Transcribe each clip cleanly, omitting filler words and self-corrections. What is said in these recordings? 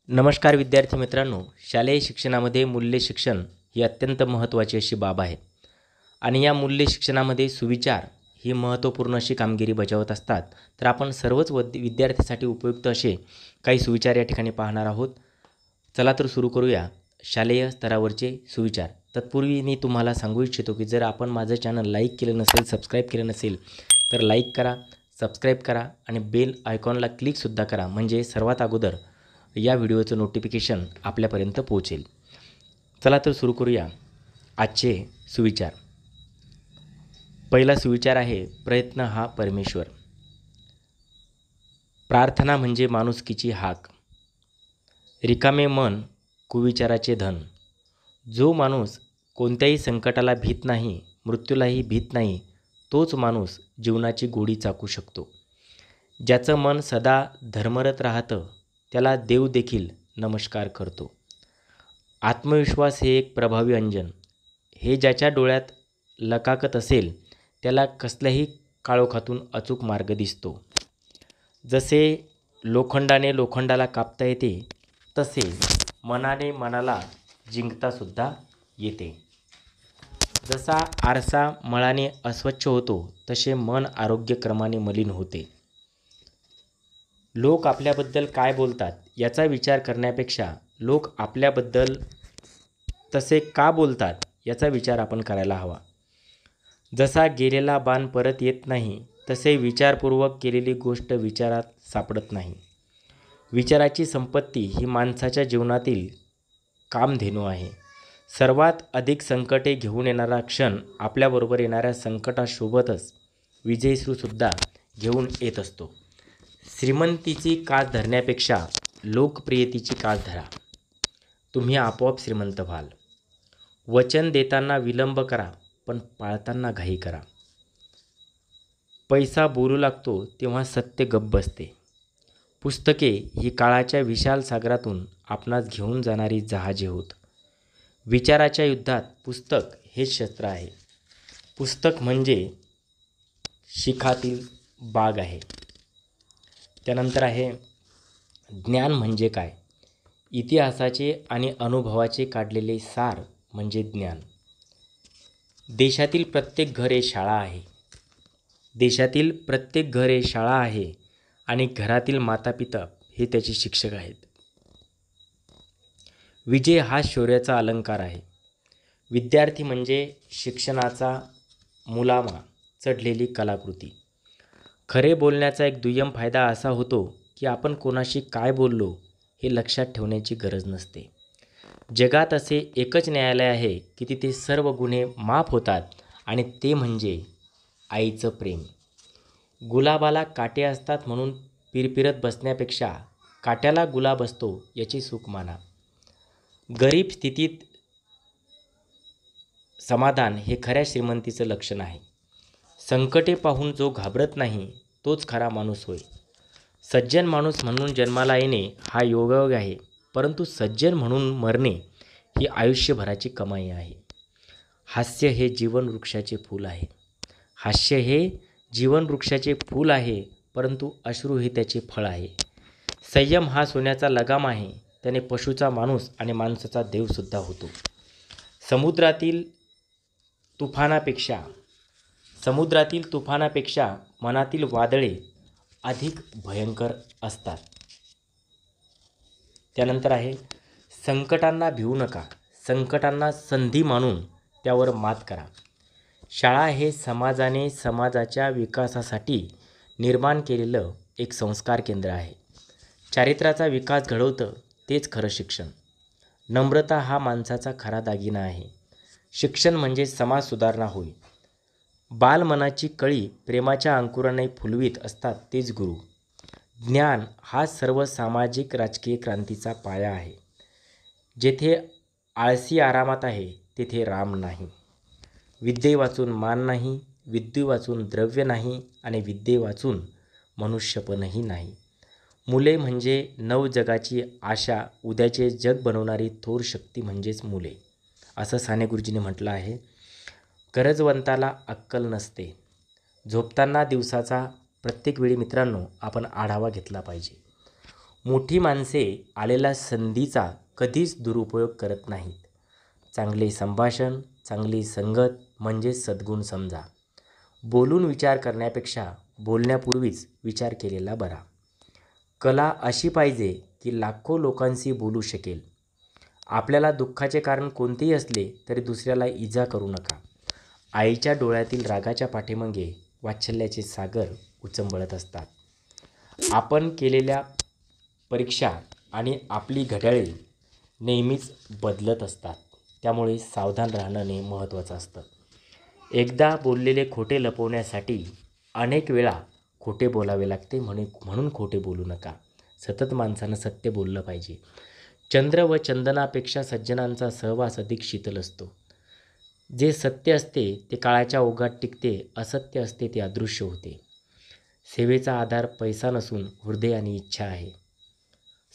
नमस्कार विद्यार्थी मित्रांनो, शालेय शिक्षणामध्ये मूल्य शिक्षण ही अत्यंत महत्त्वाची अशी बाब आहे आणि या मूल्य शिक्षणामध्ये सुविचार ही महत्त्वपूर्ण अशी कामगिरी बजावत असतात. तर आपण सर्वच विद्यार्थ्यांसाठी उपयुक्त असे काही सुविचार या ठिकाणी पाहणार आहोत. चला तर सुरू करूया शालेय स्तरावरचे सुविचार. तत्पूर्वी मी तुम्हाला सांगू इच्छितो की जर आपण माझं चॅनल लाईक केलं नसेल, सबस्क्राईब केलं नसेल तर लाईक करा, सबस्क्राईब करा आणि बेल आयकॉनला क्लिकसुद्धा करा, म्हणजे सर्वात अगोदर या व्हिडिओचं नोटिफिकेशन आपल्यापर्यंत पोहोचेल. चला तर सुरू करूया आजचे सुविचार. पहिला सुविचार आहे, प्रयत्न हा परमेश्वर. प्रार्थना म्हणजे माणुसकीची हाक. रिकामे मन कुविचाराचे धन. जो माणूस कोणत्याही संकटाला भीत नाही, मृत्यूलाही भीत नाही, तोच माणूस जीवनाची गोडी चाखू शकतो. ज्याचं मन सदा धर्मरत राहतं त्याला देव देखील नमस्कार करतो. आत्मविश्वास हे एक प्रभावी अंजन. हे ज्याच्या डोळ्यात लकाकत असेल त्याला कसल्याही काळोखातून अचूक मार्ग दिसतो. जसे लोखंडाने लोखंडाला कापता येते, तसे मनाने मनाला जिंकतासुद्धा येते. जसा आरसा मळाने अस्वच्छ होतो, तसे मन आरोग्यक्रमाने मलिन होते. लोक आपल्याबद्दल काय बोलतात याचा विचार करण्यापेक्षा लोक आपल्याबद्दल तसे का बोलतात याचा विचार आपण करायला हवा. जसा गेलेला बाण परत येत नाही, तसे विचारपूर्वक केलेली गोष्ट विचारात सापडत नाही. विचाराची संपत्ती ही माणसाच्या जीवनातील कामधेनू आहे. सर्वात अधिक संकटे घेऊन येणारा क्षण आपल्याबरोबर येणाऱ्या संकटासोबतच विजयीसुद्धा घेऊन येत असतो. श्रीमंतीची कास धरण्यापेक्षा लोकप्रियतेची कास धरा, तुम्ही आपोआप श्रीमंत व्हाल. वचन देताना विलंब करा, पण पाळताना घाई करा. पैसा बोलू लागतो तेव्हा सत्य गप्प बसते. पुस्तके ही काळाच्या विशाल सागरातून आपणास घेऊन जाणारी जहाजे होत. विचाराच्या युद्धात पुस्तक हेच शस्त्र आहे. पुस्तक म्हणजे शिखातील बाग आहे. त्यानंतर आहे, ज्ञान म्हणजे काय. इतिहासाचे आणि अनुभवाचे काढलेले सार म्हणजे ज्ञान. देशातील प्रत्येक घर हे शाळा आहे. देशातील प्रत्येक घर हे शाळा आहे आणि घरातील मातापिता हे त्याचे शिक्षक आहेत. विजय हा शौर्याचा अलंकार आहे. विद्यार्थी म्हणजे शिक्षणाचा मुलामा चढलेली कलाकृती. खरे बोलण्याचा एक दुय्यम फायदा असा होतो की आपण कोणाशी काय बोललो हे लक्षात ठेवण्याची गरज नसते. जगात असे एकच न्यायालय आहे की तिथे सर्व गुन्हे माफ होतात आणि ते म्हणजे आईचं प्रेम. गुलाबाला काटे असतात म्हणून पिरपिरत बसण्यापेक्षा काट्याला गुलाब असतो याची सुख माना. गरीब स्थितीत समाधान हे खऱ्या श्रीमंतीचं लक्षण आहे. संकटे पाहून जो घाबरत नाही तोच खरा माणूस होय. सज्जन माणूस म्हणून जन्माला येणे हा योगायोग आहे, परंतु सज्जन म्हणून मरणे ही आयुष्यभराची कमाई आहे. हास्य हे जीवनवृक्षाचे फूल आहे. हास्य हे जीवनवृक्षाचे फूल आहे, परंतु अश्रू हे त्याचे फळ आहे. संयम हा सोन्याचा लगाम आहे. त्याने पशुचा माणूस आणि माणसाचा देवसुद्धा होतो. समुद्रातील तुफानापेक्षा मनातील वादळे अधिक भयंकर असतात. त्यानंतर आहे, संकटांना भिवू नका, संकटांना संधी मानून त्यावर मात करा. शाळा हे समाजाने समाजाच्या विकासासाठी निर्माण केलेलं एक संस्कार केंद्र आहे. चारित्र्याचा विकास घडवतं तेच खरं शिक्षण. नम्रता हा माणसाचा खरा दागिना आहे. शिक्षण म्हणजे समाज सुधारणा होय. बालमनाची कळी प्रेमाच्या अंकुराने फुलवीत असतात तेच गुरु. ज्ञान हा सर्व सामाजिक राजकीय क्रांतीचा पाया आहे. जेथे आळसी आरामात आहे तेथे राम नाही. विद्ये वाचून मान नाही, विद्ये वाचून द्रव्य नाही आणि विद्ये वाचून मनुष्यपणही नाही. मुले म्हणजे नव जगाची आशा, उद्याचे जग बनवणारी थोर शक्ती म्हणजेच मुले, असं साने गुरुजींनी म्हटलं आहे. गरजवंताला अक्कल नसते. झोपताना दिवसाचा प्रत्येक वेळी मित्रांनो आपण आढावा घेतला पाहिजे. मोठी माणसे आलेल्या संधीचा कधीच दुरुपयोग करत नाहीत. चांगले संभाषण, चांगली संगत म्हणजे सद्गुण समजा. बोलून विचार करण्यापेक्षा बोलण्यापूर्वीच विचार केलेला बरा. कला अशी पाहिजे की लाखो लोकांशी बोलू शकेल. आपल्याला दुःखाचे कारण कोणतेही असले तरी दुसऱ्याला इजा करू नका. आईच्या डोळ्यातील रागाच्या पाठीमागे वात्सल्याचे सागर उचंबळत असतात. आपण केलेल्या परीक्षा आणि आपली घड्याळे नेहमीच बदलत असतात. त्यामुळे सावधान राहणं महत्त्वाचं असतं. एकदा बोललेले खोटे लपवण्यासाठी अनेक वेळा खोटे बोलावे लागते. म्हणून खोटे बोलू नका. सतत माणसानं सत्य बोललं पाहिजे. चंद्र व चंदनापेक्षा सज्जनांचा सहवास अधिक शीतल असतो. जे सत्य असते ते काळाच्या ओघात टिकते, असत्य असते ते अदृश्य होते. सेवेचा आधार पैसा नसून हृदय आणि इच्छा आहे.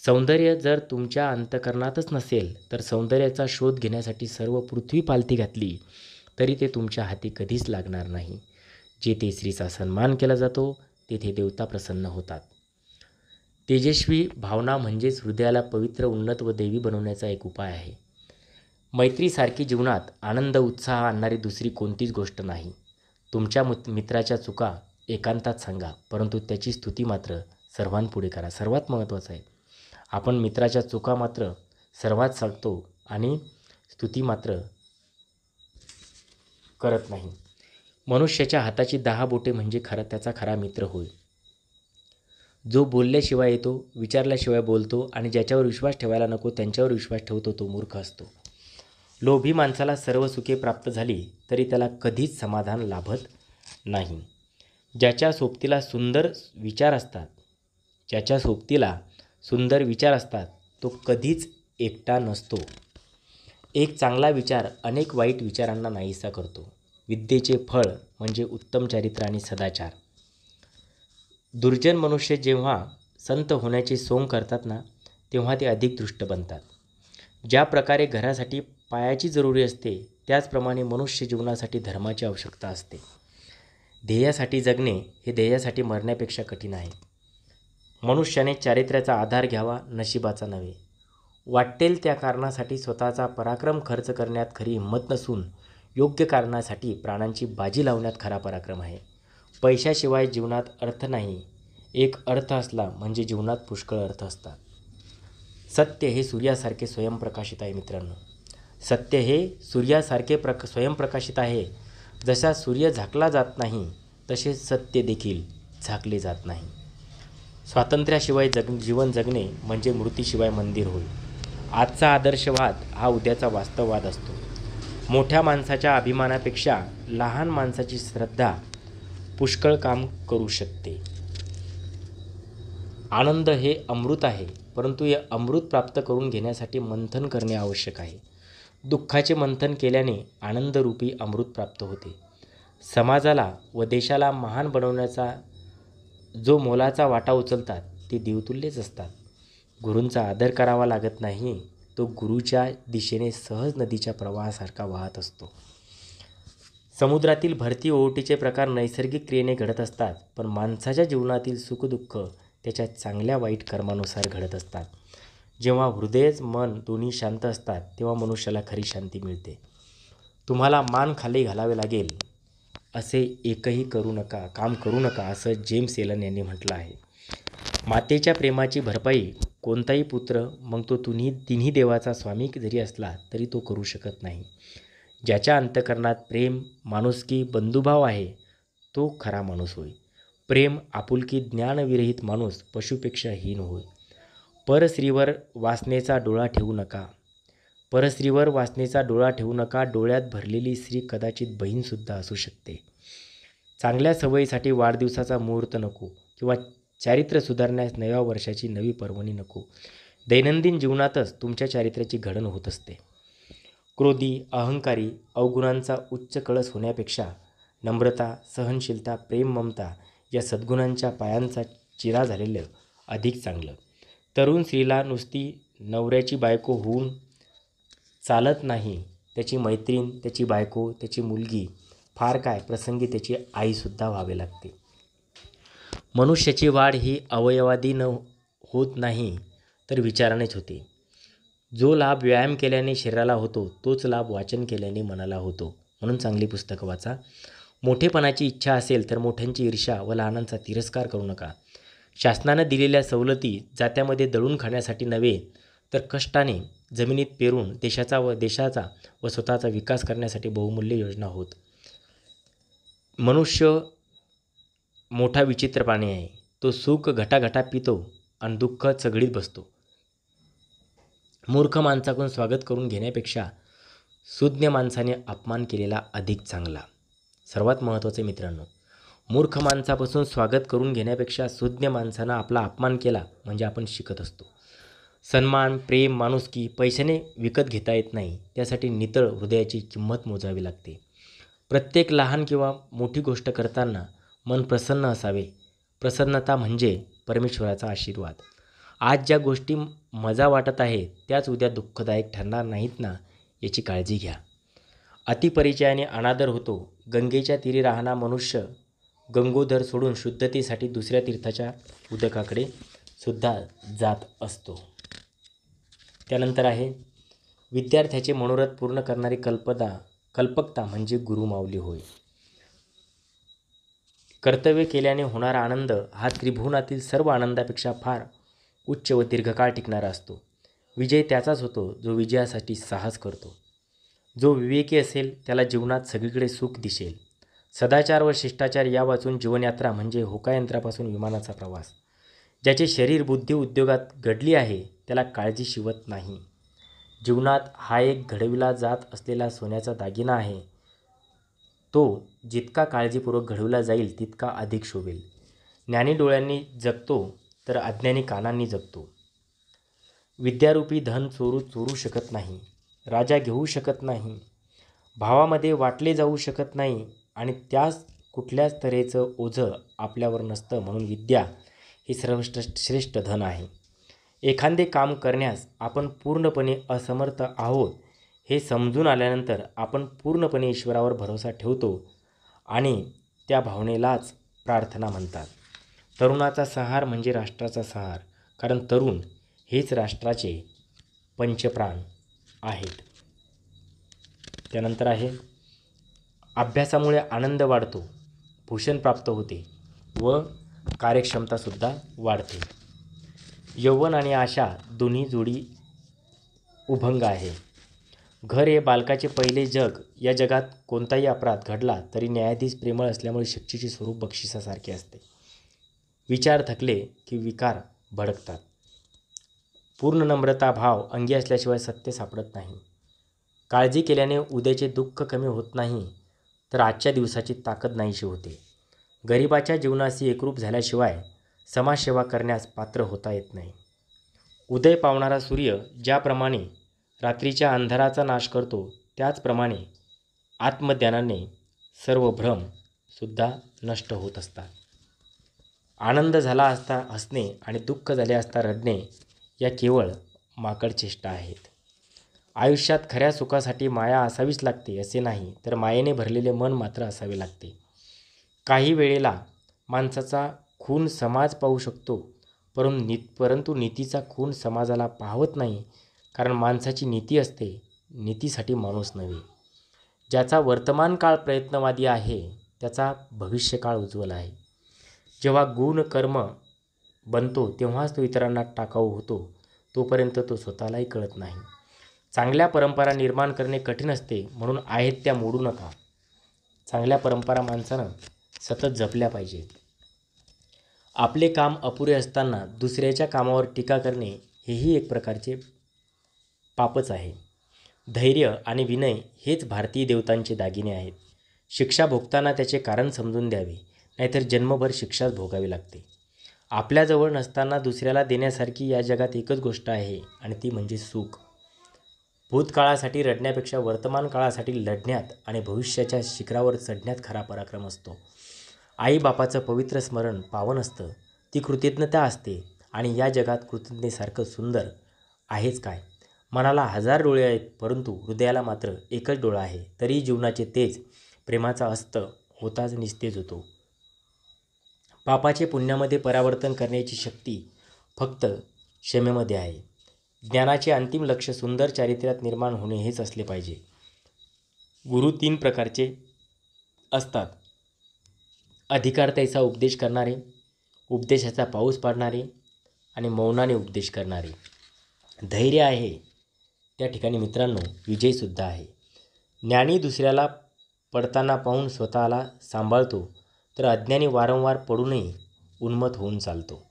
सौंदर्य जर तुमच्या अंतःकरणातच नसेल तर सौंदर्याचा शोध घेण्यासाठी सर्व पृथ्वी पालथी घातली तरी ते तुमच्या हाती कधीच लागणार नाही. जेथे स्त्रीचा सन्मान केला जातो तेथे देवता प्रसन्न होतात. तेजस्वी भावना म्हणजेच हृदयाला पवित्र, उन्नत व दैवी बनवण्याचा एक उपाय आहे. मैत्रीसारखी जीवनात आनंद उत्साह आणणारी दुसरी कोणतीच गोष्ट नाही. तुमच्या मित्राच्या चुका एकांतात सांगा, परंतु त्याची स्तुती मात्र सर्वांपुढे करा. सर्वात महत्त्वाचं आहे, आपण मित्राच्या चुका मात्र सर्वात सांगतो आणि स्तुती मात्र करत नाही. मनुष्याच्या हाताची 10 बोटे म्हणजे त्याचा खरा मित्र होय. जो बोलल्याशिवाय येतो, विचारल्याशिवाय बोलतो आणि ज्याच्यावर विश्वास ठेवायला नको त्यांच्यावर विश्वास ठेवतो तो मूर्ख असतो. लोभी माणसाला सर्व सुखे प्राप्त झाली तरी त्याला कधीच समाधान लाभत नाही. ज्याच्या सोबतीला सुंदर विचार असतात तो कधीच एकटा नसतो. एक चांगला विचार अनेक वाईट विचारांना नाहीसा करतो. विद्येचे फळ म्हणजे उत्तम चारित्र्य आणि सदाचार. दुर्जन मनुष्य जेव्हा संत होण्याचे सोंग करतात ना, तेव्हा ते अधिक दृष्ट बनतात. ज्या प्रकारे घरासाठी पायाची जरुरी असते त्याचप्रमाणे मनुष्य जीवनासाठी धर्माची आवश्यकता असते. ध्येयासाठी जगणे हे ध्येयासाठी मरण्यापेक्षा कठीण आहे. मनुष्याने चारित्र्याचा आधार घ्यावा, नशिबाचा नव्हे. वाटेल त्या कारणासाठी स्वतःचा पराक्रम खर्च करण्यात खरी हिंमत नसून योग्य कारणासाठी प्राणांची बाजी लावण्यात खरा पराक्रम आहे. पैशाशिवाय जीवनात अर्थ नाही. एक अर्थ असला म्हणजे जीवनात पुष्कळ अर्थ असतात. सत्य हे सूर्यासारखे स्वयंप्रकाशित आहे मित्रांनो. सत्य हे सूर्यासारखे स्वयंप्रकाशित आहे. जसा सूर्य झाकला जात नाही तसे सत्य देखील झाकले जात नाही. स्वातंत्र्याशिवाय जीवन जगणे म्हणजे मृत्यूशिवाय मंदिर होय. आजचा आदर्शवाद हा उद्याचा वास्तववाद असतो. मोठ्या माणसाच्या अभिमानापेक्षा लहान माणसाची श्रद्धा पुष्कळ काम करू शकते. आनंद हे अमृत आहे, परंतु हे अमृत प्राप्त करून घेण्यासाठी मंथन करणे आवश्यक आहे. दुःखाचे मंथन केल्याने आनंदरूपी अमृत प्राप्त होते. समाजाला व देशाला महान बनवण्याचा जो मोलाचा वाटा उचलतात ते देवतुल्यच असतात. गुरूंचा आदर करावा लागत नाही. तो गुरूच्या दिशेने सहज नदीच्या प्रवाहासारखा वाहत असतो. समुद्रातील भरती ओहोटीचे प्रकार नैसर्गिक क्रियेने घडत असतात, पण माणसाच्या जीवनातील सुखदुःख त्याच्या चांगल्या वाईट कर्मानुसार घडत असतात. जेव्हा हृदयच मन दोन्ही शांत असतात तेव्हा मनुष्याला खरी शांती मिळते. तुम्हाला मान खाली घालावे लागेल असे एकही काम करू नका असं जेम्स एलन यांनी म्हटलं आहे. मातेच्या प्रेमाची भरपाई कोणताही पुत्र, मग तो तिन्ही देवाचा स्वामी जरी असला तरी तो करू शकत नाही. ज्याच्या अंतःकरणात प्रेम, माणुसकी, बंधुभाव आहे तो खरा माणूस होय. प्रेम, आपुलकी, ज्ञानविरहित माणूस पशुपेक्षा हीन होय. परस्त्रीवर वासनेचा डोळा ठेवू नका. डोळ्यात भरलेली स्त्री कदाचित बहीणसुद्धा असू शकते. चांगल्या सवयीसाठी वाढदिवसाचा मुहूर्त नको किंवा चारित्र्य सुधारण्यास नव्या वर्षाची नवी पर्वणी नको. दैनंदिन जीवनातच तुमच्या चारित्र्याची घडण होत असते. क्रोधी, अहंकारी, अवगुणांचा उच्च कळस होण्यापेक्षा नम्रता, सहनशीलता, प्रेम, ममता या सद्गुणांच्या पायांचा चिरा झालेलं अधिक चांगलं. तरुण स्त्रीला नुसती नवऱ्याची बायको होऊन चालत नाही. त्याची मैत्रीण, त्याची बायको, त्याची मुलगी, फार काय प्रसंगी त्याची आईसुद्धा व्हावे लागते. मनुष्याची वाढ ही अवयवादी न होत नाही तर विचारानेच होते. जो लाभ व्यायाम केल्याने शरीराला होतो तोच लाभ वाचन केल्याने मनाला होतो. म्हणून चांगली पुस्तकं वाचा. मोठेपणाची इच्छा असेल तर मोठ्यांची ईर्ष्या व लहानांचा तिरस्कार करू नका. शासनानं दिलेल्या सवलती जात्यामध्ये दळून खाण्यासाठी नव्हे तर कष्टाने जमिनीत पेरून देशाचा व स्वतःचा विकास करण्यासाठी बहुमूल्य योजना होत. मनुष्य मोठा विचित्र प्राणी आहे. तो सुख घटाघटा पितो आणि दुःख चघळीत बसतो. मूर्ख माणसाकडून स्वागत करून घेण्यापेक्षा सुज्ञ माणसाने अपमान केलेला अधिक चांगला. सर्वात महत्त्वाचे मित्रांनो, मूर्ख माणसापासून स्वागत करून घेण्यापेक्षा सुज्ञ माणसानं आपला अपमान केला म्हणजे आपण शिकत असतो. सन्मान, प्रेम, माणुसकी पैशाने विकत घेता येत नाही. त्यासाठी नितळ हृदयाची किंमत मोजावी लागते. प्रत्येक लहान किंवा मोठी गोष्ट करताना मन प्रसन्न असावे. प्रसन्नता म्हणजे परमेश्वराचा आशीर्वाद. आज ज्या गोष्टी मजा वाटत आहे त्याच उद्या दुःखदायक ठरणार नाहीत ना, याची काळजी घ्या. अतिपरिचयाने अनादर होतो. गंगेच्या तीरी राहणारा मनुष्य गंगोदर सोडून शुद्धतेसाठी दुसऱ्या तीर्थाच्या उदकाकडे सुद्धा जात असतो. त्यानंतर आहे, विद्यार्थ्याचे मनोरथ पूर्ण करणारी कल्पकता म्हणजे गुरुमाऊली होय. कर्तव्य केल्याने होणारा आनंद हा त्रिभुवनातील सर्व आनंदापेक्षा फार उच्च व दीर्घकाळ टिकणारा असतो. विजय त्याचाच होतो जो विजयासाठी साहस करतो. जो विवेकी असेल त्याला जीवनात सगळीकडे सुख दिसेल. सदाचार व शिष्टाचार या वाचून जीवनयात्रा म्हणजे होकायंत्रापासून विमानाचा प्रवास. ज्याचे शरीर बुद्धी उद्योगात घडली आहे त्याला काळजी शिवत नाही. जीवनात हा एक घडविला जात असलेला सोन्याचा दागिना आहे. तो जितका काळजीपूर्वक घडविला जाईल तितका अधिक शोभेल. ज्ञानी डोळ्यांनी जगतो तर अज्ञानी कानांनी जगतो. विद्यारूपी धन चोरू शकत नाही. राजा घेऊ शकत नाही. भावामध्ये वाटले जाऊ शकत नाही आणि त्यास कुठल्याच तऱ्हेचं ओझं आपल्यावर नसतं. म्हणून विद्या हे सर्वश्रेष्ठ धन आहे. एखादे काम करण्यास आपण पूर्णपणे असमर्थ आहोत हे समजून आल्यानंतर आपण पूर्णपणे ईश्वरावर भरोसा ठेवतो आणि त्या भावनेलाच प्रार्थना म्हणतात. तरुणाचा संहार म्हणजे राष्ट्राचा संहार, कारण तरुण हेच राष्ट्राचे पंचप्राण आहेत. त्यानंतर आहे, अभ्यासामुळे आनंद वाढतो, भूषण प्राप्त होते व कार्यक्षमतासुद्धा वाढते. यौवन आणि आशा दोन्ही जोडी उभंग आहे. घर हे बालकाचे पहिले जग. या जगात कोणताही अपराध घडला तरी न्यायाधीश प्रेमळ असल्यामुळे शिक्षेचे स्वरूप बक्षिसासारखे असते. विचार थकले की विकार भडकतात. पूर्ण नम्रता भाव अंगी असल्याशिवाय सत्य सापडत नाही. काळजी केल्याने उद्याचे दुःख कमी होत नाही तर आजच्या दिवसाची ताकद नाहीशी होते. गरिबाच्या जीवनाशी एकरूप झाल्याशिवाय समाजसेवा करण्यास पात्र होता येत नाही. उदय पावणारा सूर्य ज्याप्रमाणे रात्रीच्या अंधाराचा नाश करतो त्याचप्रमाणे आत्मज्ञानाने सर्व भ्रम सुद्धा नष्ट होत असतात. आनंद झाला असता हसणे आणि दुःख झाले असता रडणे या केवळ माकड चेष्टा आहेत. आयुष्यात खऱ्या सुखासाठी माया असावीच लागते असे नाही, तर मायेने भरलेले मन मात्र असावे लागते. काही वेळेला माणसाचा खून समाज पाहू शकतो, परंतु नीतीचा खून समाजाला पाहवत नाही. कारण माणसाची नीती असते, नीतीसाठी माणूस नव्हे. ज्याचा वर्तमान काळ प्रयत्नवादी आहे त्याचा भविष्यकाळ उज्ज्वल आहे. जेव्हा गुण कर्म बनतो तेव्हाच तो इतरांना टाकाऊ होतो. तोपर्यंत तो स्वतःलाही कळत नाही. चांगल्या परंपरा निर्माण करणे कठीण असते, म्हणून आहेत त्या मोडू नका. चांगल्या परंपरा माणसानं सतत जपल्या पाहिजे. आपले काम अपुरे असताना दुसऱ्याच्या कामावर टीका करणे हेही एक प्रकारचे पापच आहे. धैर्य आणि विनय हेच भारतीय देवतांचे दागिने आहेत. शिक्षा भोगताना त्याचे कारण समजून द्यावे, नाहीतर जन्मभर शिक्षाच भोगावी लागते. आपल्याजवळ नसताना दुसऱ्याला देण्यासारखी या जगात एकच गोष्ट आहे आणि ती म्हणजे सुख. भूतकाळासाठी रडण्यापेक्षा वर्तमान काळासाठी लढण्यात आणि भविष्याच्या शिखरावर चढण्यात खरा पराक्रम असतो. आईबापाचं पवित्र स्मरण पावन असतं, ती कृतज्ञता असते आणि या जगात कृतज्ञतेसारखं सुंदर आहेच काय. मनाला 1000 डोळे आहेत परंतु हृदयाला मात्र एकच डोळा आहे. तरी जीवनाचे तेज प्रेमाचा अस्त होताच निस्तेज होतो. पापाचे पुण्यामध्ये परावर्तन करण्याची शक्ती फक्त क्षमेमध्ये आहे. ज्ञानाचे अंतिम लक्ष सुंदर चारित्र्यात निर्माण होणे हेच असले पाहिजे. गुरु 3 प्रकारचे असतात. अधिकार त्याचा उपदेश करणारे, उपदेशाचा पाऊस पाडणारे आणि मौनाने उपदेश करणारे. धैर्य आहे त्या ठिकाणी मित्रांनो विजयसुद्धा आहे. ज्ञानी दुसऱ्याला पडताना पाहून स्वतःला सांभाळतो, तर अज्ञानी वारंवार पडूनही उन्मत्त होऊन चालतो.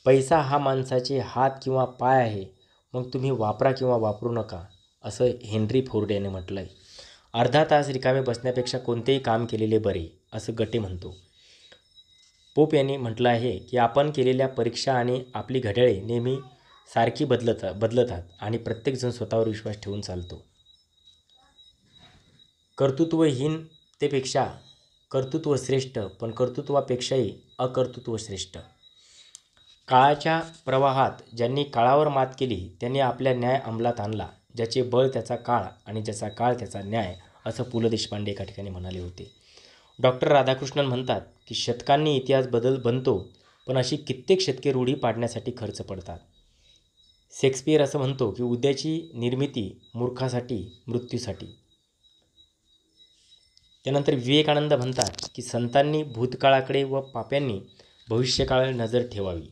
पैसा हा माणसाचे हात किंवा पाय आहे, मग तुम्ही वापरा किंवा वापरू नका, असं हेनरी फोर्ड याने म्हटलं आहे. अर्धा तास रिकामे बसण्यापेक्षा कोणतेही काम केलेले बरे, असं गटे म्हणतो. पोप यांनी म्हटलं आहे की आपण केलेल्या परीक्षा आणि आपली घड्याळे नेहमी सारखी बदलतात आणि प्रत्येकजण स्वतःवर विश्वास ठेवून चालतो. कर्तृत्वहीनतेपेक्षा कर्तृत्व श्रेष्ठ, पण कर्तृत्वापेक्षाही अकर्तृत्व श्रेष्ठ. काळाच्या प्रवाहात ज्यांनी काळावर मात केली त्यांनी आपल्या न्याय अंमलात आणला. ज्याचे बळ त्याचा काळ आणि ज्याचा काळ त्याचा न्याय, असं पु ल देशपांडे एका ठिकाणी म्हणाले होते. डॉक्टर राधाकृष्णन म्हणतात की शतकांनी इतिहास बनतो, पण अशी कित्येक शतके रूढी पाडण्यासाठी खर्च पडतात. शेक्सपियर असं म्हणतो की उद्याची निर्मिती मूर्खासाठी, मृत्यूसाठी. त्यानंतर विवेकानंद म्हणतात की संतांनी भूतकाळाकडे व पाप्यांनी भविष्यकाळाकडे नजर ठेवावी.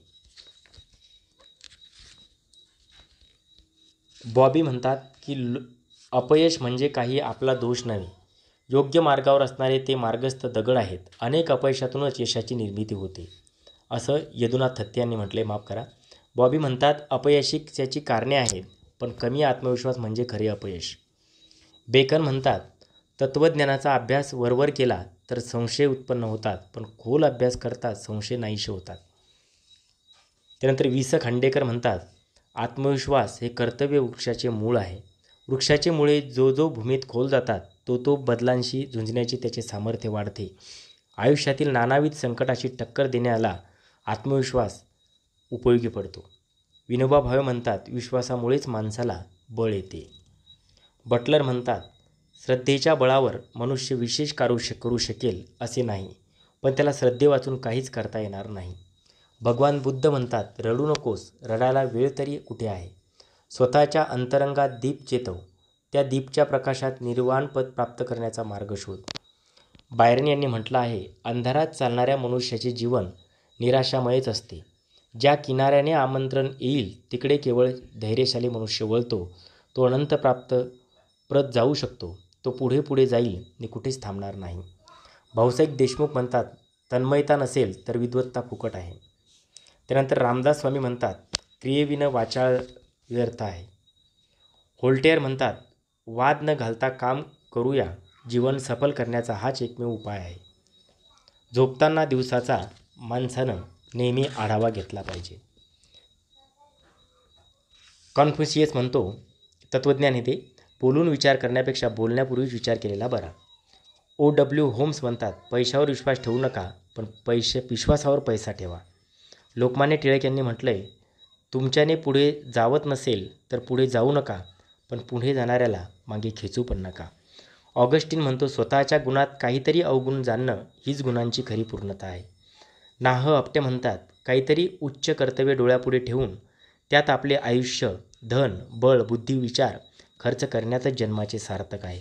बॉबी म्हणतात की अपयश म्हणजे काही आपला दोष नव्हे, योग्य मार्गावर असणारे ते मार्गस्थ दगड आहेत. अनेक अपयशातूनच यशाची निर्मिती होते, असं यदुनाथ थत्ते यांनी म्हटले. माफ करा. बॉबी म्हणतात अपयशाची कारणे आहेत, पण कमी आत्मविश्वास म्हणजे खरे अपयश. बेकन म्हणतात तत्त्वज्ञानाचा अभ्यास वरवर केला तर संशय उत्पन्न होतात, पण खोल अभ्यास करतात संशय नाहीसे होतात. त्यानंतर वि स खांडेकर म्हणतात आत्मविश्वास हे कर्तव्य वृक्षाचे मूळ आहे. वृक्षाचे मुळे जो भूमीत खोल जातात तो बदलांशी झुंजण्याची त्याचे सामर्थ्य वाढते. आयुष्यातील नानाविध संकटाची टक्कर देण्याला आत्मविश्वास उपयोगी पडतो. विनोबा भावे म्हणतात विश्वासामुळेच माणसाला बळ येते. बटलर म्हणतात श्रद्धेच्या बळावर मनुष्य विशेष करू शकेल असे नाही, पण त्याला श्रद्धेवाचून काहीच करता येणार नाही. भगवान बुद्ध म्हणतात रडू नकोस, रडायला वेळ तरी कुठे आहे. स्वतःच्या अंतरंगात दीप चेतव, त्या दीपच्या प्रकाशात निर्वाण पद प्राप्त करण्याचा मार्ग शोध. बायरन यांनी म्हटलं आहे अंधारात चालणाऱ्या मनुष्याचे जीवन निराशामयच असते. ज्या किनाऱ्याने आमंत्रण येईल तिकडे केवळ धैर्यशाली मनुष्य वळतो. तो अनंत प्रत जाऊ शकतो. तो पुढे पुढे जाईल आणि कुठेच थांबणार नाही. भाऊसाहेब देशमुख म्हणतात तन्मयता नसेल तर विद्वत्ता फुकट आहे. त्यानंतर रामदास स्वामी म्हणतात क्रियेविना वाचाळ व्यर्थ आहे. व्होल्टेअर म्हणतात वाद न घालता काम करूया, जीवन सफल करण्याचा हाच एकमेव उपाय आहे. झोपताना दिवसाचा माणसानं नेहमी आढावा घेतला पाहिजे. कॉन्फ्युशियस म्हणतो तत्त्वज्ञान हे ते बोलून विचार करण्यापेक्षा बोलण्यापूर्वीच विचार केलेला बरा. O.W. होम्स म्हणतात पैशावर विश्वास ठेवू नका, पण विश्वासावर पैसा ठेवा. लोकमान्य टिळक यांनी म्हटलंय तुमच्याने पुढे जावत नसेल तर पुढे जाऊ नका, पण पुढे जाणाऱ्याला मागे खेचू पण नका. ऑगस्टिन म्हणतो स्वतःच्या गुणात काहीतरी अवगुण जाणणं हीच गुणांची खरी पूर्णता आहे. नाह आपटे म्हणतात काहीतरी उच्च कर्तव्य डोळ्यापुढे ठेवून त्यात आपले आयुष्य, धन, बळ, बुद्धी, विचार खर्च करण्यातच जन्माचे सार्थक आहे.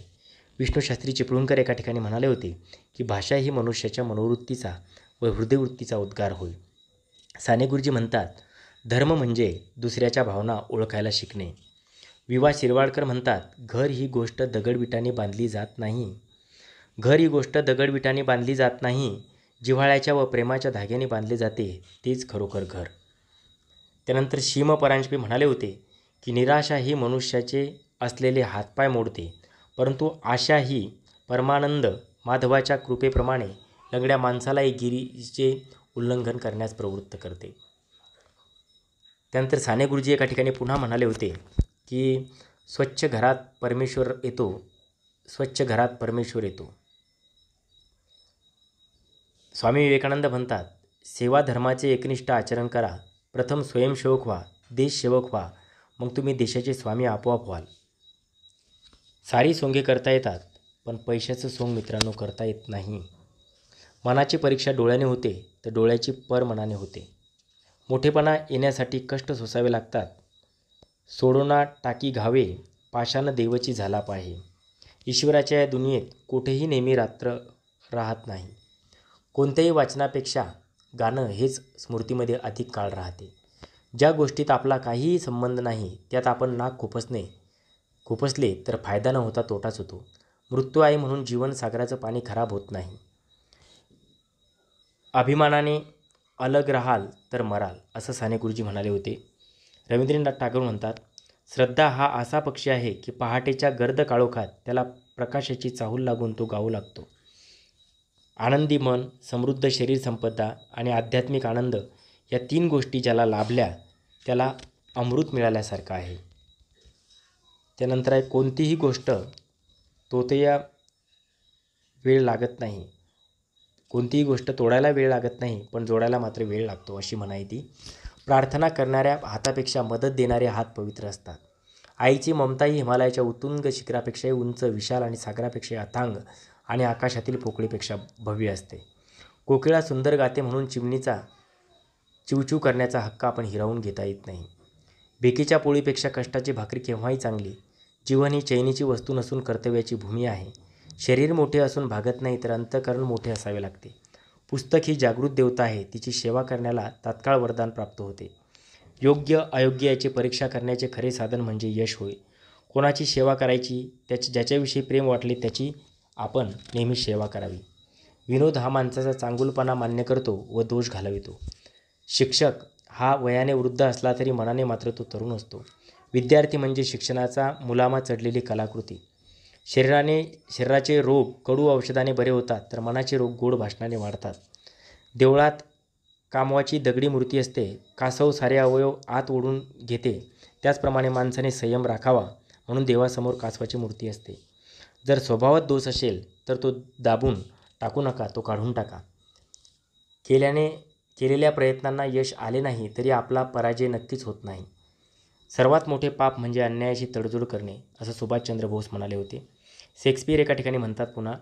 विष्णूशास्त्री चिपळूणकर एका ठिकाणी म्हणाले होते की भाषा ही मनुष्याच्या मनोवृत्तीचा व हृदयवृत्तीचा उद्गार होय. साने गुरुजी म्हणतात धर्म म्हणजे दुसऱ्याच्या भावना ओळखायला शिकणे. विवा शिरवाडकर म्हणतात घर ही गोष्ट दगडविटाने बांधली जात नाही. घर ही गोष्ट दगडविटाने बांधली जात नाही, जिव्हाळ्याच्या व प्रेमाच्या धाग्याने बांधले जाते, तेच खरोखर घर. त्यानंतर शीम परांजपे म्हणाले होते की निराशा ही मनुष्याचे असलेले हातपाय मोडते, परंतु आशा ही परमानंद माधवाच्या कृपेप्रमाणे लंगड्या माणसालाही गिरीचे उल्लंघन करण्यास प्रवृत्त करते. त्यानंतर साने गुरुजी एका ठिकाणी पुन्हा म्हणाले होते की स्वच्छ घरात परमेश्वर येतो, स्वच्छ घरात परमेश्वर येतो. स्वामी विवेकानंद म्हणतात सेवा धर्माचे एकनिष्ठ आचरण करा. प्रथम स्वयंसेवक व्हा, देशसेवक व्हा, मग तुम्ही देशाचे स्वामी आपोआप व्हाल. सारी सोंगे करता येतात, पण पैशाचं सोंग मित्रांनो करता येत नाही. मनाची परीक्षा डोळ्याने होते तर डोळ्याची पर मनाने होते. मोठेपणा येण्यासाठी कष्ट सोसावे लागतात. सोडोना टाकी घावे, पाशानं देवची झाला पाहे. ईश्वराच्या या दुनियेत कुठेही नेहमी रात्र राहत नाही. कोणत्याही वाचनापेक्षा गाणं हेच स्मृतीमध्ये अधिक काळ राहते. ज्या गोष्टीत आपला काहीही संबंध नाही त्यात आपण नाक खुपसले तर फायदा न होता तोटाच होतो. मृत्यू आहे म्हणून जीवन सागराचं पाणी खराब होत नाही. अभिमानाने अलग राहाल तर मराल, असं साने गुरुजी म्हणाले होते. रवींद्रनाथ टागोर म्हणतात, श्रद्धा हा असा पक्षी आहे की पहाटेच्या गर्द काळोखात त्याला प्रकाशाची चाहूल लागून तो गाऊ लागतो. आनंदी मन, समृद्ध शरीर संपदा आणि आध्यात्मिक आनंद या 3 गोष्टी ज्याला लाभल्या त्याला अमृत मिळाल्यासारखं आहे. त्यानंतर आहे, कोणतीही गोष्ट तोडायला वेळ लागत नाही. कोणतीही गोष्ट तोडायला वेळ लागत नाही, पण जोडायला मात्र वेळ लागतो, अशी म्हण आहे ती. प्रार्थना करणाऱ्या हातापेक्षा मदत देणारे हात पवित्र असतात. आईची ममता ही हिमालयाच्या उत्तुंग शिखरापेक्षाही उंच, विशाल आणि सागरापेक्षा अथांग आणि आकाशातील पोकळीपेक्षा भव्य असते. कोकिळा सुंदर गाते म्हणून चिमणीचा चिवचिव करण्याचा हक्क आपण हिरावून घेता येत नाही. भेकीच्या पोळीपेक्षा कष्टाची भाकरी केव्हाही चांगली. जीवन ही चैनीची वस्तू नसून कर्तव्याची भूमी आहे. शरीर मोठे असून भागत नाही तर अंतःकरण मोठे असावे लागते. पुस्तक ही जागृत देवता आहे, तिची सेवा करण्याला तात्काळ वरदान प्राप्त होते. योग्य अयोग्य याची परीक्षा करण्याचे खरे साधन म्हणजे यश होय. कोणाची सेवा करायची, ज्याच्याविषयी प्रेम वाटले त्याची आपण नेहमी सेवा करावी. विनोद हा माणसाचा चांगुलपणा मान्य करतो व दोष घालवितो. शिक्षक हा वयाने वृद्ध असला तरी मनाने मात्र तो तरुण असतो. विद्यार्थी म्हणजे शिक्षणाचा मुलामा चढलेली कलाकृती. शरीराचे रोग कडू औषधाने बरे होतात तर मनाचे रोग गोड भाषणाने वाढतात. देवळात कामवाची दगडी मूर्ती असते, कासव सारे अवयव आत ओढून घेते, त्याचप्रमाणे माणसाने संयम राखावा म्हणून देवासमोर कासवाची मूर्ती असते. जर स्वभावात दोष असेल तर तो दाबून टाकू नका, तो काढून टाका. केलेल्या प्रयत्नांना यश आले नाही तरी आपला पराजय नक्कीच होत नाही. सर्वात मोठे पाप म्हणजे अन्यायाशी तडजोड करणे, असं सुभाषचंद्र बोस म्हणाले होते. शेक्सपियर एका ठिकाणी म्हणतात पुन्हा,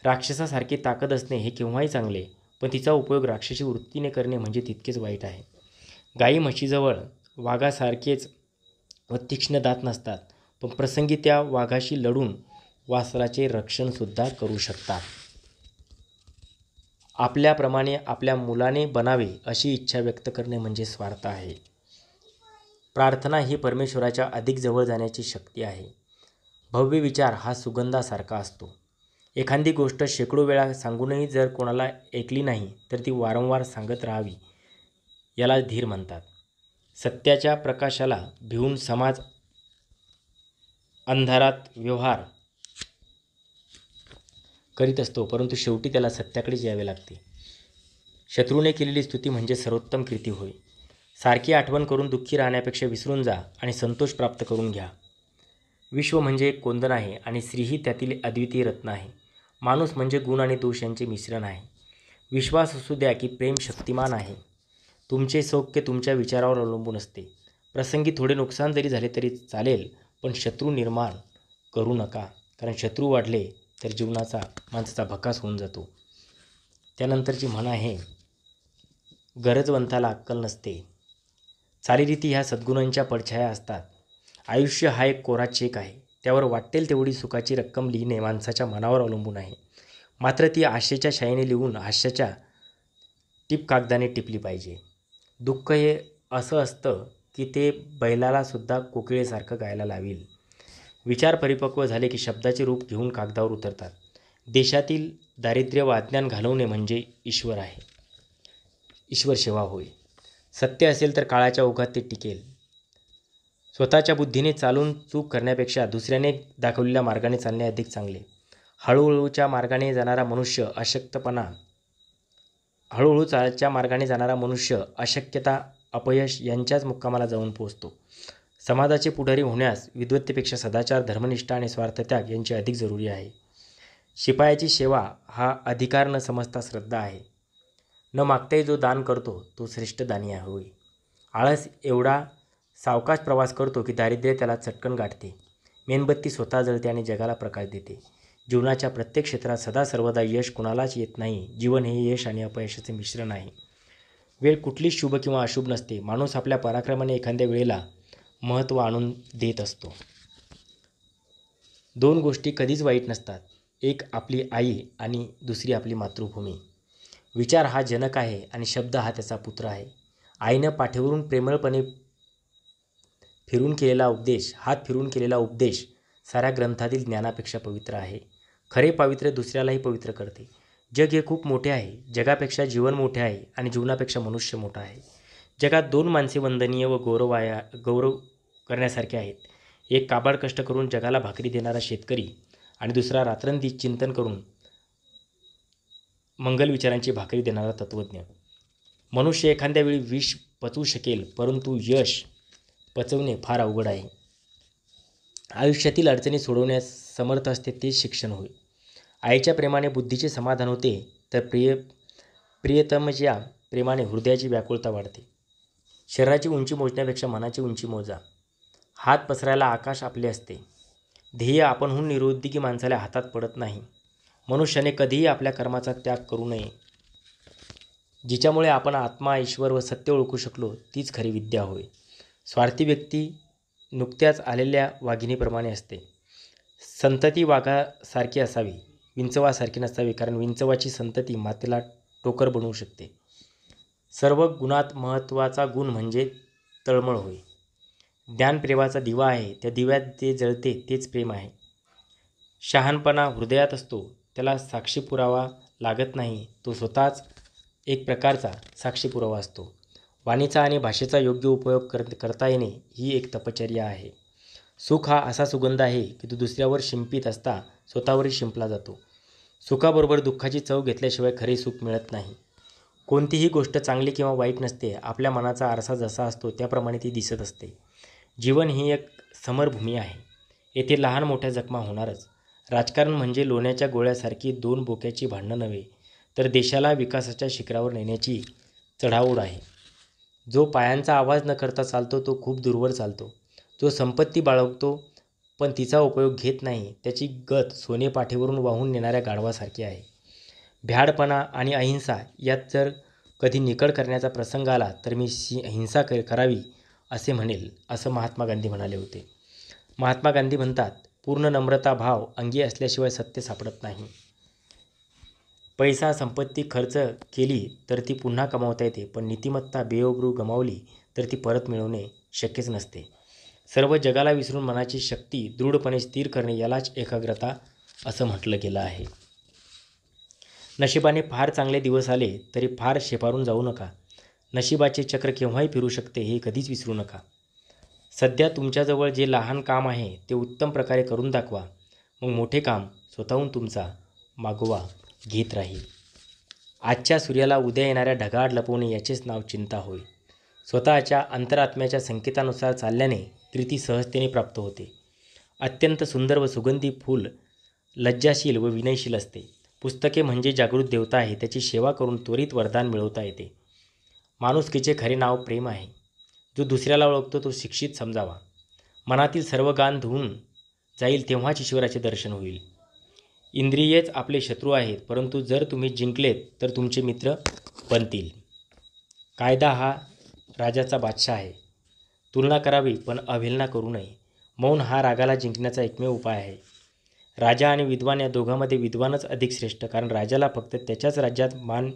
राक्षसासारखी ताकद असणे हे केव्हाही चांगले, पण तिचा उपयोग राक्षसी वृत्तीने करणे म्हणजे तितकेच वाईट आहे. गाई म्हशीजवळ वाघासारखेच व तीक्ष्ण दात नसतात, पण प्रसंगी त्या वाघाशी लढून वासराचे रक्षणसुद्धा करू शकतात. आपल्याप्रमाणे आपल्या मुलाने बनावे अशी इच्छा व्यक्त करणे म्हणजे स्वार्थ आहे. प्रार्थना ही परमेश्वराच्या अधिक जवळ जाण्याची शक्ती आहे. भव्य विचार हा सुगंधासारखा असतो. एखादी गोष्ट शेकडो वेळा सांगूनही जर कोणाला ऐकली नाही तर ती वारंवार सांगत राहावी, याला धीर म्हणतात. सत्याच्या प्रकाशाला भिवून समाज अंधारात व्यवहार करीत असतो, परंतु शेवटी त्याला सत्याकडेच यावे लागते. शत्रूने केलेली स्तुती म्हणजे सर्वोत्तम कीर्ती होय. सारखी आठवण करून दुःखी राहण्यापेक्षा विसरून जा आणि संतोष प्राप्त करून घ्या. विश्व म्हणजे एक कोंदण आहे आणि स्त्री ही त्यातील अद्वितीय रत्न आहे. माणूस म्हणजे गुण आणि दोष यांचे मिश्रण आहे. विश्वास असू द्या की प्रेम शक्तिमान आहे. तुमचे सौख्य तुमच्या विचारावर अवलंबून असते. प्रसंगी थोडे नुकसान जरी झाले तरी चालेल, पण शत्रू निर्माण करू नका, कारण शत्रू वाढले तर माणसाचा भकास होऊन जातो. त्यानंतरची म्हण आहे, गरजवंताला अक्कल नसते. चालीरीती ह्या सद्गुणांच्या पडछाया असतात. आयुष्य हा एक कोरा चेक आहे. त्यावर वाटेल तेवढी सुखाची रक्कम लिहिणे माणसाच्या मनावर अवलंबून आहे. मात्र ती आशेच्या शाईने लिहून हास्याच्या टीप कागदाने टिपली पाहिजे. दुःख हे असं असतं की ते बैलालासुद्धा कोकिळेसारखं गायला लावील. विचार परिपक्व झाले की शब्दाचे रूप घेऊन कागदावर उतरतात. देशातील दारिद्र्य व अज्ञान घालवणे म्हणजे ईश्वर आहे, ईश्वर सेवा होय. सत्य असेल तर काळाच्या ओघात ते टिकेल. स्वतःच्या बुद्धीने चालून चूक करण्यापेक्षा दुसऱ्याने दाखवलेल्या मार्गाने चालणे अधिक चांगले. हळूहळूच्या मार्गाने जाणारा मनुष्य अशक्यता, अपयश यांच्याच मुक्कामाला जाऊन पोहोचतो. समाजाचे पुढारी होण्यास विद्वत्तेपेक्षा सदाचार, धर्मनिष्ठा आणि स्वार्थत्याग यांची अधिक जरुरी आहे. शिपायाची सेवा हा अधिकार न समजता श्रद्धा आहे. न मागताही जो दान करतो तो श्रेष्ठ दानी होय. आळस एवढा सावकाश प्रवास करतो की दारिद्र्य त्याला चटकन गाठते. मेणबत्ती स्वतः जळते आणि जगाला प्रकाश देते. जीवनाच्या प्रत्येक क्षेत्रात सदा सर्वदा यश कुणालाच येत नाही. जीवन हे यश आणि अपयशाचे मिश्रण आहे. वेळ कुठलीच शुभ किंवा अशुभ नसते. माणूस आपल्या पराक्रमाने एखाद्या वेळेला महत्त्व आणून देत असतो. दोन गोष्टी कधीच वाईट नसतात. एक आपली आई आणि दुसरी आपली मातृभूमी. विचार हा जनक आहे आणि शब्द हा त्याचा पुत्र आहे. आईनं पाठीवरून प्रेमळपणे हात फिरून केलेला उपदेश साऱ्या ग्रंथातील ज्ञानापेक्षा पवित्र आहे. खरे पावित्र्य दुसऱ्यालाही पवित्र करते. जग हे खूप मोठे आहे. जगापेक्षा जीवन मोठे आहे आणि जीवनापेक्षा मनुष्य मोठा आहे. जगात दोन माणसे वंदनीय व गौरव करण्यासारखे आहेत. एक काबाड कष्ट करून जगाला भाकरी देणारा शेतकरी आणि दुसरा रात्रंदिवस चिंतन करून मंगल विचारांची भाकरी देणारा तत्त्वज्ञ. मनुष्य एखाद्या वेळी विष पचवू शकेल, परंतु यश पचवणे फार अवघड आहे. आयुष्यातील अडचणी सोडवण्यास समर्थ असते तेच शिक्षण होय. आईच्या प्रेमाने बुद्धीचे समाधान होते, तर प्रियतमच्या प्रेमाने हृदयाची व्याकुळता वाढते. शरीराची उंची मोजण्यापेक्षा मनाची उंची मोजा. हात पसरायला आकाश आपले असते. ध्येय आपणहून निरुद्योगी माणसाला हातात पडत नाही. मनुष्याने कधीही आपल्या कर्माचा त्याग करू नये. जिच्यामुळे आपण आत्मा, ईश्वर व सत्य ओळखू शकलो तीच खरी विद्या होय. स्वार्थी व्यक्ती नुकत्याच आलेल्या वाघिणीप्रमाणे असते. संतती वाघासारखी असावी, विंचवासारखी नसावी, कारण विंचवाची संतती मातेला टोकर बनवू शकते. सर्व गुणात महत्त्वाचा गुण म्हणजे तळमळ होय. ज्ञान प्रेमाचा दिवा आहे. त्या दिव्यात जे जळते तेच प्रेम आहे. शहाणपणा हृदयात असतो. त्याला साक्षी पुरावा लागत नाही. तो स्वतःच एक प्रकारचा साक्षी पुरावा असतो. वाणीचा आणि भाषेचा योग्य उपयोग करता येणे ही एक तपश्चर्या आहे. सुख हा असा सुगंध आहे की तो दुसऱ्यावर शिंपित असता स्वतःवरही शिंपला जातो. सुखाबरोबर दुःखाची चव घेतल्याशिवाय खरे सुख मिळत नाही. कोणतीही गोष्ट चांगली किंवा वाईट नसते. आपल्या मनाचा आरसा जसा असतो त्याप्रमाणे ती दिसत असते. जीवन ही एक समरभूमी आहे. येथे लहान मोठ्या जखमा होणारच. राजकारण म्हणजे लोण्याच्या गोळ्यासारखी दोन बोक्याची भांडणं नव्हे, तर देशाला विकासाच्या शिखरावर नेण्याची चढाओढ आहे. जो पायांचा आवाज न करता चालतो तो खूप दूरवर चालतो. जो संपत्ती बाळगतो पण तिचा उपयोग घेत नाही, त्याची गत सोने पाठीवरून वाहून नेणाऱ्या गाढवासारखी आहे. भ्याडपणा आणि अहिंसा यात जर कधी निकड करण्याचा प्रसंग आला तर मी हिंसा करावी असे म्हणेल, असं महात्मा गांधी म्हणाले होते. महात्मा गांधी म्हणतात, पूर्ण नम्रता भाव अंगी असल्याशिवाय सत्य सापडत नाही. पैसा संपत्ती खर्च केली तर ती पुन्हा कमावता येते, पण नीतिमत्ता बेअब्रू गमावली तर ती परत मिळवणे शक्यच नसते. सर्व जगाला विसरून मनाची शक्ती दृढपणे स्थिर करणे यालाच एकाग्रता असं म्हटलं गेलं आहे. नशिबाने फार चांगले दिवस आले तरी फार शेपारून जाऊ नका. नशिबाचे चक्र केव्हाही फिरू शकते हे कधीच विसरू नका. सध्या तुमच्याजवळ जे लहान काम आहे ते उत्तम प्रकारे करून दाखवा. मग मोठे काम स्वतःहून तुमचा मागोवा घेत राहील. आजच्या सूर्याला उद्या येणाऱ्या ढगाआड लपवणे याचेच नाव चिंता होय. स्वतःच्या अंतरात्म्याच्या संकेतानुसार चालल्याने प्रीती सहजतेने प्राप्त होते. अत्यंत सुंदर व सुगंधी फूल लज्जाशील व विनयशील असते. पुस्तके म्हणजे जागृत देवता आहे. त्याची सेवा करून त्वरित वरदान मिळवता येते. माणुसकीचे खरे नाव प्रेम आहे. जो दुसऱ्याला ओळखतो तो शिक्षित समजावा. मनातील सर्व गाण धुवून जाईल तेव्हाच ईश्वराचे दर्शन होईल. इंद्रियेच आपले शत्रू आहेत, परंतु जर तुम्ही जिंकलेत तर तुमचे मित्र बनतील. कायदा हा राजाचा बादशाह आहे. तुलना करावी पण अवहेलना करू नये. मौन हा रागाला जिंकण्याचा एकमेव उपाय आहे. राजा आणि विद्वान या दोघांमध्ये विद्वानच अधिक श्रेष्ठ, कारण राजाला फक्त त्याच्याच राज्यात मान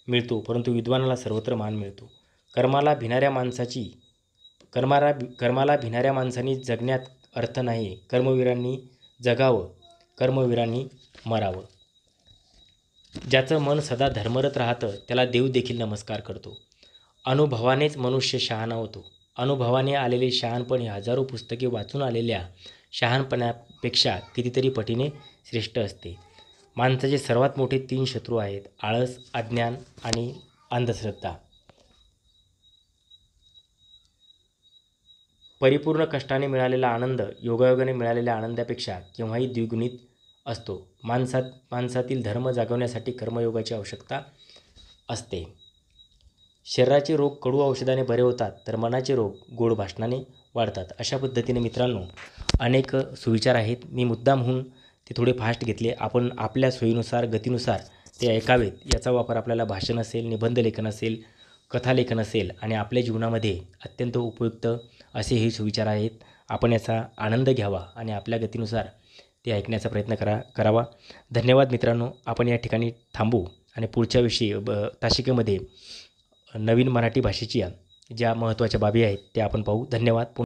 मिळतो, परंतु विद्वानाला सर्वत्र मान मिळतो. कर्माला भिणाऱ्या माणसांनी जगण्यात अर्थ नाही. कर्मवीरांनी जगावं, कर्मवीरांनी मरावं. ज्याचं मन सदा धर्मरत राहतं त्याला देव देखील नमस्कार करतो. अनुभवानेच मनुष्य शहाणा होतो. अनुभवाने आलेले शहाणपण हे हजारो पुस्तके वाचून आलेल्या शहाणपणापेक्षा कितीतरी पटीने श्रेष्ठ असते. माणसाचे सर्वात मोठे 3 शत्रू आहेत: आळस, अज्ञान आणि अंधश्रद्धा. परिपूर्ण कष्टाने मिळालेला आनंद योगायोगाने मिळालेल्या आनंदापेक्षा केव्हाही द्विगुणित असतो. माणसातील धर्म जागवण्यासाठी कर्मयोगाची आवश्यकता असते. शरीराचे रोग कडू औषधाने बरे होतात, तर मनाचे रोग गोड भाषणाने वाढतात. अशा पद्धतीने मित्रांनो अनेक सुविचार आहेत. मी मुद्दामहून ते थोडे फास्ट घेतले. आपण आपल्या सोयीनुसार, गतीनुसार ते ऐकावेत. याचा वापर आपल्याला भाषण असेल, निबंध लेखन असेल, कथालेखन असेल आणि आपल्या जीवनामध्ये अत्यंत उपयुक्त असे हे सुविचार आहेत. आपण याचा आनंद घ्यावा आणि आपल्या गतीनुसार ते ऐकण्याचा प्रयत्न करावा. धन्यवाद मित्रांनो. आपण या ठिकाणी थांबू आणि पुढच्या विषयी तासिकेमध्ये नवीन मराठी भाषेच्या ज्या महत्त्वाच्या बाबी आहेत त्या आपण पाहू. धन्यवाद.